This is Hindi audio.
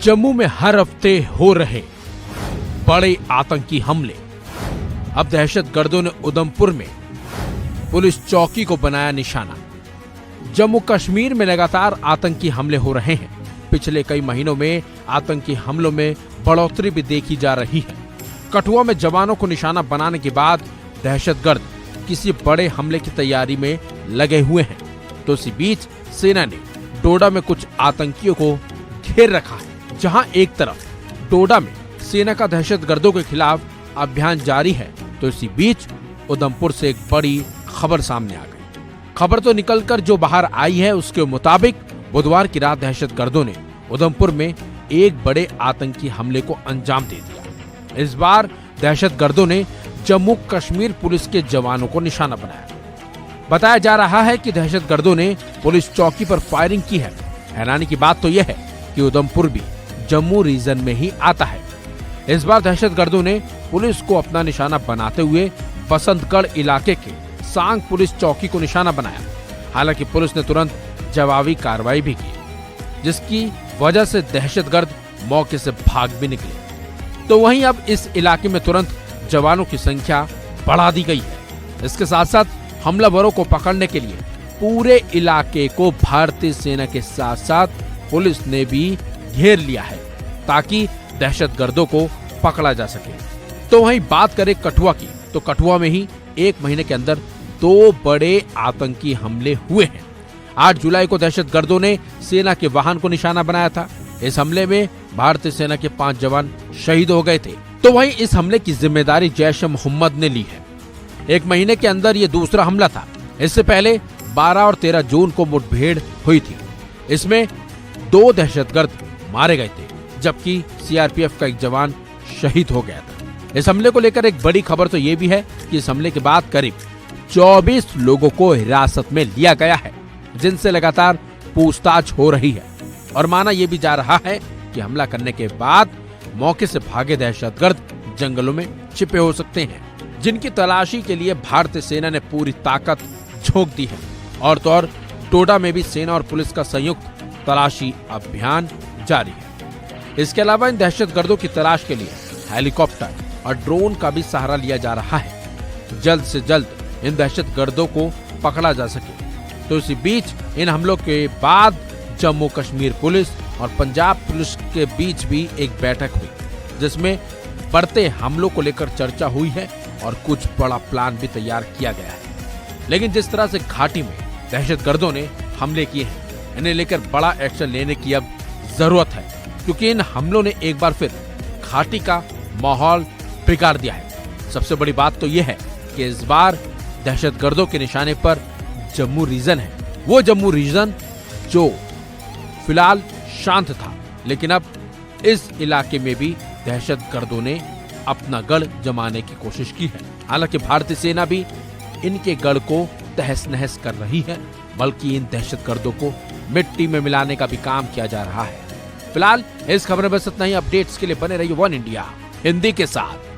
जम्मू में हर हफ्ते हो रहे बड़े आतंकी हमले। अब दहशतगर्दों ने उधमपुर में पुलिस चौकी को बनाया निशाना। जम्मू कश्मीर में लगातार आतंकी हमले हो रहे हैं। पिछले कई महीनों में आतंकी हमलों में बढ़ोतरी भी देखी जा रही है। कठुआ में जवानों को निशाना बनाने के बाद दहशतगर्द किसी बड़े हमले की तैयारी में लगे हुए हैं, तो इसी बीच सेना ने डोडा में कुछ आतंकियों को घेर रखा है। जहां एक तरफ डोडा में सेना का दहशतगर्दों के खिलाफ अभियान जारी है, तो इसी बीच उधमपुर से एक बड़ी खबर सामने आ गई। खबर तो निकलकर जो बाहर आई है उसके मुताबिक बुधवार की रात दहशतगर्दों ने उधमपुर में एक बड़े आतंकी हमले को अंजाम दे दिया। इस बार दहशतगर्दों ने जम्मू कश्मीर पुलिस के जवानों को निशाना बनाया। बताया जा रहा है कि दहशतगर्दों ने पुलिस चौकी पर फायरिंग की है। हैरानी की बात तो यह है कि उधमपुर भी जम्मू रीजन में ही आता है। इस बार दहशतगर्दों ने पुलिस को अपना निशाना बनाते हुए बसंतगढ़ इलाके के सांग पुलिस चौकी को निशाना बनाया। हालांकि पुलिस ने तुरंत जवाबी कार्रवाई भी की, जिसकी वजह से दहशतगर्द मौके से भाग भी निकले। तो वहीं अब इस इलाके में तुरंत जवानों की संख्या बढ़ा दी गई है। इसके साथ साथ हमलावरों को पकड़ने के लिए पूरे इलाके को भारतीय सेना के साथ साथ पुलिस ने भी घेर लिया है, ताकि दहशतगर्दों को पकड़ा जा सके। तो वहीं बात करें कठुआ की, तो कठुआ में ही एक महीने के अंदर 2 बड़े आतंकी हमले हुए हैं। 8 जुलाई को दहशतगर्दों ने सेना के वाहन को निशाना बनाया था। इस हमले में भारतीय सेना के 5 जवान शहीद हो गए थे। तो वहीं इस हमले की जिम्मेदारी जैश-ए-मोहम्मद ने ली है। एक महीने के अंदर ये दूसरा हमला था। इससे पहले 12 और 13 जून को मुठभेड़ हुई थी। इसमें 2 दहशतगर्द मारे गए थे, जबकि सीआरपीएफ का एक जवान शहीद हो गया था। इस हमले को लेकर एक बड़ी खबर तो ये भी है कि इस हमले के बाद करीब 24 लोगों को हिरासत में लिया गया है, जिनसे लगातार पूछताछ हो रही है। और माना यह भी जा रहा है कि हमला करने के बाद मौके से भागे दहशतगर्द जंगलों में छिपे हो सकते हैं, जिनकी तलाशी के लिए भारतीय सेना ने पूरी ताकत झोंक दी है। और तो और डोडा में भी सेना और पुलिस का संयुक्त तलाशी अभियान जारी है। इसके अलावा इन दहशतगर्दों की तलाश के लिए हेलीकॉप्टर और ड्रोन का भी सहारा लिया जा रहा है। जल्द से जल्द इन दहशतगर्दों को पकड़ा जा सके। तो इसी बीच इन हमलों के बाद जम्मू कश्मीर पुलिस और पंजाब पुलिस के बीच भी एक बैठक हुई, जिसमें बढ़ते हमलों को लेकर चर्चा हुई है और कुछ बड़ा प्लान भी तैयार किया गया है। लेकिन जिस तरह से घाटी में दहशतगर्दों ने हमले किए हैं, इन्हें लेकर बड़ा एक्शन लेने की अब जरूरत है, क्योंकि इन हमलों ने एक बार फिर घाटी का माहौल बिगाड़ दिया है। सबसे बड़ी बात तो यह है कि इस बार दहशतगर्दों के निशाने पर जम्मू रीजन है। वो जम्मू रीजन जो फिलहाल शांत था, लेकिन अब इस इलाके में भी दहशतगर्दों ने अपना गढ़ जमाने की कोशिश की है। हालांकि भारतीय सेना भी इनके गढ़ को तहस नहस कर रही है, बल्कि इन दहशतगर्दों को मिट्टी में मिलाने का भी काम किया जा रहा है। फिलहाल इस खबर में बस इतना ही। अपडेट्स के लिए बने रहिए वन इंडिया हिंदी के साथ।